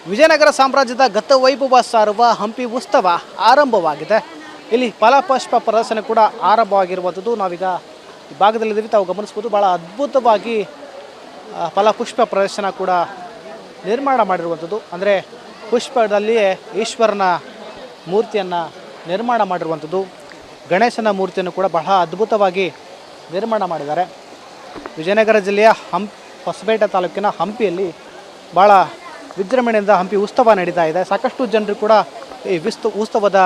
ವಿಜಯನಗರ ಸಾಮ್ರಾಜ್ಯದ ಗತವೈಭವ ಸಾರುವ ಹಂಪಿ ಉತ್ಸವ ಆರಂಭವಾಗಿದೆ. ಇಲ್ಲಿ ಫಲಪುಷ್ಪ ಪ್ರದರ್ಶನ ಕೂಡ ಆರಂಭವಾಗಿರುವಂಥದ್ದು. ನಾವೀಗ ಈ ಭಾಗದಲ್ಲಿದ್ದೀವಿ, ತಾವು ಗಮನಿಸ್ಬೋದು. ಭಾಳ ಅದ್ಭುತವಾಗಿ ಫಲಪುಷ್ಪ ಪ್ರದರ್ಶನ ಕೂಡ ನಿರ್ಮಾಣ ಮಾಡಿರುವಂಥದ್ದು. ಅಂದರೆ ಪುಷ್ಪದಲ್ಲಿಯೇ ಈಶ್ವರನ ಮೂರ್ತಿಯನ್ನು ನಿರ್ಮಾಣ ಮಾಡಿರುವಂಥದ್ದು. ಗಣೇಶನ ಮೂರ್ತಿಯನ್ನು ಕೂಡ ಬಹಳ ಅದ್ಭುತವಾಗಿ ನಿರ್ಮಾಣ ಮಾಡಿದ್ದಾರೆ. ವಿಜಯನಗರ ಜಿಲ್ಲೆಯ ಹೊಸಪೇಟೆ ತಾಲೂಕಿನ ಹಂಪಿಯಲ್ಲಿ ಭಾಳ ವಿಜೃಂಭಣೆಯಿಂದ ಹಂಪಿ ಉತ್ಸವ ನಡೀತಾ ಇದೆ. ಸಾಕಷ್ಟು ಜನರು ಕೂಡ ಈ ಉತ್ಸವದ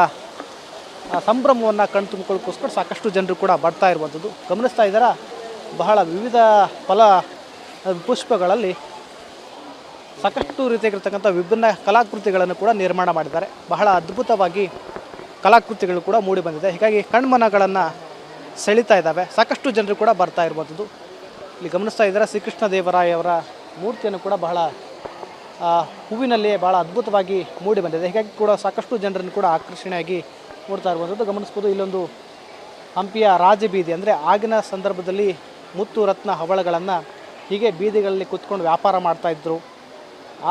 ಸಂಭ್ರಮವನ್ನು ಕಣ್ತುಂಬಿಕೊಳ್ಳೋಕ್ಕೋಸ್ಕರ ಸಾಕಷ್ಟು ಜನರು ಕೂಡ ಬರ್ತಾ ಇರುವಂಥದ್ದು ಗಮನಿಸ್ತಾ ಇದ್ದಾರೆ. ಬಹಳ ವಿವಿಧ ಪುಷ್ಪಗಳಲ್ಲಿ ಸಾಕಷ್ಟು ರೀತಿಯಾಗಿರ್ತಕ್ಕಂಥ ವಿಭಿನ್ನ ಕಲಾಕೃತಿಗಳನ್ನು ಕೂಡ ನಿರ್ಮಾಣ ಮಾಡಿದ್ದಾರೆ. ಬಹಳ ಅದ್ಭುತವಾಗಿ ಕಲಾಕೃತಿಗಳು ಕೂಡ ಮೂಡಿ ಬಂದಿದೆ. ಹೀಗಾಗಿ ಕಣ್ಮನಗಳನ್ನು ಸೆಳೀತಾ ಇದ್ದಾವೆ. ಸಾಕಷ್ಟು ಜನರು ಕೂಡ ಬರ್ತಾ ಇರುವಂಥದ್ದು ಇಲ್ಲಿ ಗಮನಿಸ್ತಾ ಇದ್ದಾರೆ. ಶ್ರೀಕೃಷ್ಣ ದೇವರಾಯವರ ಮೂರ್ತಿಯನ್ನು ಕೂಡ ಬಹಳ ಹೂವಿನಲ್ಲಿಯೇ ಭಾಳ ಅದ್ಭುತವಾಗಿ ಮೂಡಿ ಬಂದಿದೆ. ಹೀಗಾಗಿ ಕೂಡ ಸಾಕಷ್ಟು ಜನರನ್ನು ಕೂಡ ಆಕರ್ಷಣೆಯಾಗಿ ನೋಡ್ತಾ ಇರುವಂಥದ್ದು ಗಮನಿಸ್ಬೋದು. ಇಲ್ಲೊಂದು ಹಂಪಿಯ ರಾಜಬೀದಿ, ಅಂದರೆ ಆಗಿನ ಸಂದರ್ಭದಲ್ಲಿ ಮುತ್ತು ರತ್ನ ಹವಳಗಳನ್ನು ಹೀಗೆ ಬೀದಿಗಳಲ್ಲಿ ಕೂತ್ಕೊಂಡು ವ್ಯಾಪಾರ ಮಾಡ್ತಾಯಿದ್ರು.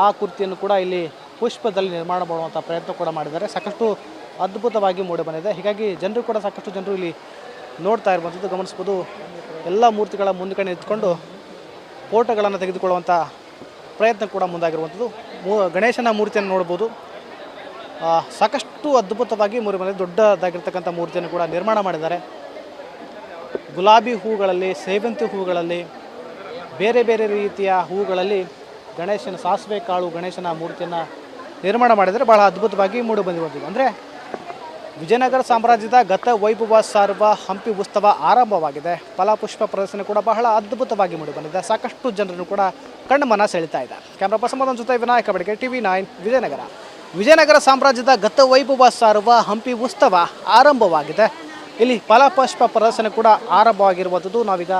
ಆ ಕೃತಿಯನ್ನು ಕೂಡ ಇಲ್ಲಿ ಪುಷ್ಪದಲ್ಲಿ ನಿರ್ಮಾಣ ಮಾಡುವಂಥ ಪ್ರಯತ್ನ ಕೂಡ ಮಾಡಿದ್ದಾರೆ. ಸಾಕಷ್ಟು ಅದ್ಭುತವಾಗಿ ಮೂಡಿ ಬಂದಿದೆ. ಹೀಗಾಗಿ ಜನರು ಕೂಡ ಸಾಕಷ್ಟು ಜನರು ಇಲ್ಲಿ ನೋಡ್ತಾ ಇರುವಂಥದ್ದು ಗಮನಿಸ್ಬೋದು. ಎಲ್ಲ ಮೂರ್ತಿಗಳ ಮುಂದ್ಗಡೆ ನಿಂತ್ಕೊಂಡು ಫೋಟೋಗಳನ್ನು ತೆಗೆದುಕೊಳ್ಳುವಂಥ ಪ್ರಯತ್ನ ಕೂಡ ಮುಂದಾಗಿರುವಂಥದ್ದು. ಗಣೇಶನ ಮೂರ್ತಿಯನ್ನು ನೋಡ್ಬೋದು. ಸಾಕಷ್ಟು ಅದ್ಭುತವಾಗಿ ಮೂಡಿ ಬಂದಿದೆ. ದೊಡ್ಡದಾಗಿರ್ತಕ್ಕಂಥ ಮೂರ್ತಿಯನ್ನು ಕೂಡ ನಿರ್ಮಾಣ ಮಾಡಿದ್ದಾರೆ. ಗುಲಾಬಿ ಹೂಗಳಲ್ಲಿ, ಸೇವಂತಿ ಹೂಗಳಲ್ಲಿ, ಬೇರೆ ಬೇರೆ ರೀತಿಯ ಹೂಗಳಲ್ಲಿ ಗಣೇಶನ ಸಾಸಿವೆ ಕಾಳು ಗಣೇಶನ ಮೂರ್ತಿಯನ್ನು ನಿರ್ಮಾಣ ಮಾಡಿದರೆ ಭಾಳ ಅದ್ಭುತವಾಗಿ ಮೂಡಿ ಬಂದಿರುವಂಥದ್ದು. ಅಂದರೆ ವಿಜಯನಗರ ಸಾಮ್ರಾಜ್ಯದ ಗತವೈಭವ ಸಾರುವ ಹಂಪಿ ಉತ್ಸವ ಆರಂಭವಾಗಿದೆ. ಫಲಪುಷ್ಪ ಪ್ರದರ್ಶನ ಕೂಡ ಬಹಳ ಅದ್ಭುತವಾಗಿ ಮೂಡಿ ಬಂದಿದೆ. ಸಾಕಷ್ಟು ಜನರನ್ನು ಕೂಡ ಕಣ್ಮನ ಸೆಳೀತಾ ಇದೆ. ಕ್ಯಾಮ್ರಾ ಪರ್ಸನ್ ಜೊತೆ ವಿನಾಯಕ ಬಡಿಗೆ, TV9 ವಿಜಯನಗರ. ವಿಜಯನಗರ ಸಾಮ್ರಾಜ್ಯದ ಗತವೈಭವ ಸಾರುವ ಹಂಪಿ ಉತ್ಸವ ಆರಂಭವಾಗಿದೆ. ಇಲ್ಲಿ ಫಲಪುಷ್ಪ ಪ್ರದರ್ಶನ ಕೂಡ ಆರಂಭವಾಗಿರುವಂಥದ್ದು. ನಾವೀಗ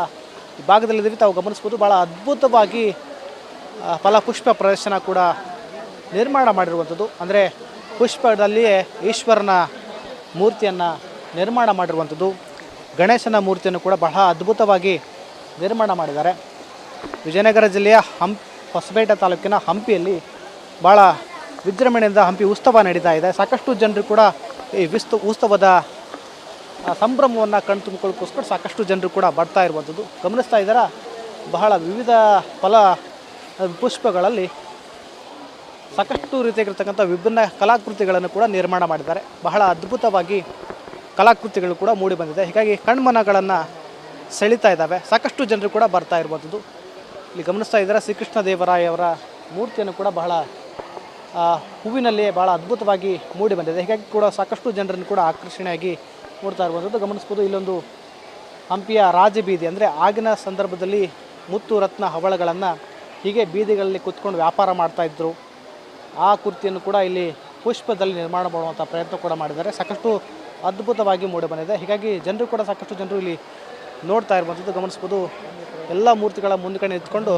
ಈ ಭಾಗದಲ್ಲಿದ್ದೀವಿ, ತಾವು ಗಮನಿಸ್ಬೋದು. ಭಾಳ ಅದ್ಭುತವಾಗಿ ಫಲಪುಷ್ಪ ಪ್ರದರ್ಶನ ಕೂಡ ನಿರ್ಮಾಣ ಮಾಡಿರುವಂಥದ್ದು. ಅಂದರೆ ಪುಷ್ಪದಲ್ಲಿಯೇ ಈಶ್ವರನ ಮೂರ್ತಿಯನ್ನು ನಿರ್ಮಾಣ ಮಾಡಿರುವಂಥದ್ದು. ಗಣೇಶನ ಮೂರ್ತಿಯನ್ನು ಕೂಡ ಬಹಳ ಅದ್ಭುತವಾಗಿ ನಿರ್ಮಾಣ ಮಾಡಿದ್ದಾರೆ. ವಿಜಯನಗರ ಜಿಲ್ಲೆಯ ಹೊಸಪೇಟೆ ತಾಲೂಕಿನ ಹಂಪಿಯಲ್ಲಿ ಭಾಳ ವಿಜೃಂಭಣೆಯಿಂದ ಹಂಪಿ ಉತ್ಸವ ನಡೀತಾ ಇದೆ. ಸಾಕಷ್ಟು ಜನರು ಕೂಡ ಈ ಉತ್ಸವದ ಸಂಭ್ರಮವನ್ನು ಕಣ್ತುಂಬಿಕೊಳ್ಳೋಕ್ಕೋಸ್ಕರ ಸಾಕಷ್ಟು ಜನರು ಕೂಡ ಬರ್ತಾ ಇರುವಂಥದ್ದು ಗಮನಿಸ್ತಾ ಇದ್ದಾರೆ. ಬಹಳ ವಿವಿಧ ಪುಷ್ಪಗಳಲ್ಲಿ ಸಾಕಷ್ಟು ರೀತಿಯಾಗಿರ್ತಕ್ಕಂಥ ವಿಭಿನ್ನ ಕಲಾಕೃತಿಗಳನ್ನು ಕೂಡ ನಿರ್ಮಾಣ ಮಾಡಿದ್ದಾರೆ. ಬಹಳ ಅದ್ಭುತವಾಗಿ ಕಲಾಕೃತಿಗಳು ಕೂಡ ಮೂಡಿ ಬಂದಿದೆ. ಹೀಗಾಗಿ ಕಣ್ಮನಗಳನ್ನು ಸೆಳೀತಾ ಇದ್ದಾವೆ. ಸಾಕಷ್ಟು ಜನರು ಕೂಡ ಬರ್ತಾ ಇರುವಂಥದ್ದು ಇಲ್ಲಿ ಗಮನಿಸ್ತಾ ಇದ್ದಾರೆ. ಶ್ರೀಕೃಷ್ಣ ದೇವರಾಯವರ ಮೂರ್ತಿಯನ್ನು ಕೂಡ ಬಹಳ ಹೂವಿನಲ್ಲಿಯೇ ಭಾಳ ಅದ್ಭುತವಾಗಿ ಮೂಡಿ ಬಂದಿದೆ. ಹೀಗಾಗಿ ಕೂಡ ಸಾಕಷ್ಟು ಜನರನ್ನು ಕೂಡ ಆಕರ್ಷಣೆಯಾಗಿ ನೋಡ್ತಾ ಇರುವಂಥದ್ದು ಗಮನಿಸ್ಬೋದು. ಇಲ್ಲೊಂದು ಹಂಪಿಯ ರಾಜಬೀದಿ, ಅಂದರೆ ಆಗಿನ ಸಂದರ್ಭದಲ್ಲಿ ಮುತ್ತು ರತ್ನ ಹವಳಗಳನ್ನು ಹೀಗೆ ಬೀದಿಗಳಲ್ಲಿ ಕೂತ್ಕೊಂಡು ವ್ಯಾಪಾರ ಮಾಡ್ತಾಯಿದ್ರು. ಆ ಕೃತಿಯನ್ನು ಕೂಡ ಇಲ್ಲಿ ಪುಷ್ಪದಲ್ಲಿ ನಿರ್ಮಾಣ ಮಾಡುವಂಥ ಪ್ರಯತ್ನ ಕೂಡ ಮಾಡಿದ್ದಾರೆ. ಸಾಕಷ್ಟು ಅದ್ಭುತವಾಗಿ ಮೂಡಿ ಬಂದಿದೆ. ಹೀಗಾಗಿ ಜನರು ಕೂಡ ಸಾಕಷ್ಟು ಜನರು ಇಲ್ಲಿ ನೋಡ್ತಾ ಇರುವಂಥದ್ದು ಗಮನಿಸ್ಬೋದು. ಎಲ್ಲ ಮೂರ್ತಿಗಳ ಮುಂದ್ಗಡೆ ನಿಂತ್ಕೊಂಡು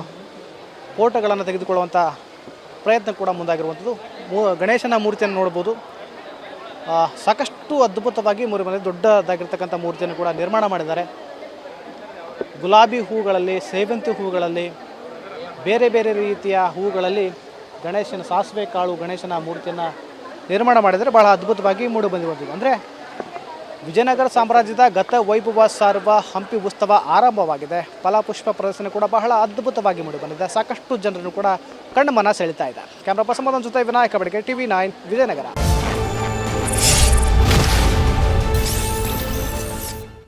ಫೋಟೋಗಳನ್ನು ತೆಗೆದುಕೊಳ್ಳುವಂಥ ಪ್ರಯತ್ನ ಕೂಡ ಮುಂದಾಗಿರುವಂಥದ್ದು. ಗಣೇಶನ ಮೂರ್ತಿಯನ್ನು ನೋಡ್ಬೋದು. ಸಾಕಷ್ಟು ಅದ್ಭುತವಾಗಿ ಮೂಡಿ ಬಂದಿದೆ. ದೊಡ್ಡದಾಗಿರ್ತಕ್ಕಂಥ ಮೂರ್ತಿಯನ್ನು ಕೂಡ ನಿರ್ಮಾಣ ಮಾಡಿದ್ದಾರೆ. ಗುಲಾಬಿ ಹೂಗಳಲ್ಲಿ, ಸೇವಂತಿ ಹೂಗಳಲ್ಲಿ, ಬೇರೆ ಬೇರೆ ರೀತಿಯ ಹೂಗಳಲ್ಲಿ ಗಣೇಶನ ಸಾಸಿವೆ ಕಾಳು ಗಣೇಶನ ಮೂರ್ತಿಯನ್ನು ನಿರ್ಮಾಣ ಮಾಡಿದರೆ ಭಾಳ ಅದ್ಭುತವಾಗಿ ಮೂಡಿ ಬಂದಿರುವಂಥದ್ದು. ಅಂದರೆ ವಿಜಯನಗರ ಸಾಮ್ರಾಜ್ಯದ ಗತವೈಭವ ಸಾರುವ ಹಂಪಿ ಉತ್ಸವ ಆರಂಭವಾಗಿದೆ. ಫಲಪುಷ್ಪ ಪ್ರದರ್ಶನ ಕೂಡ ಬಹಳ ಅದ್ಭುತವಾಗಿ ಮೂಡಿ ಬಂದಿದೆ. ಸಾಕಷ್ಟು ಜನರನ್ನು ಕೂಡ ಕಣ್ಮನ ಸೆಳೀತಾ ಇದೆ. ಕ್ಯಾಮ್ರಾ ಪರ್ಸನ್ ಜೊತೆ ವಿನಾಯಕ ಬಡಿಗೆ, TV9 ವಿಜಯನಗರ.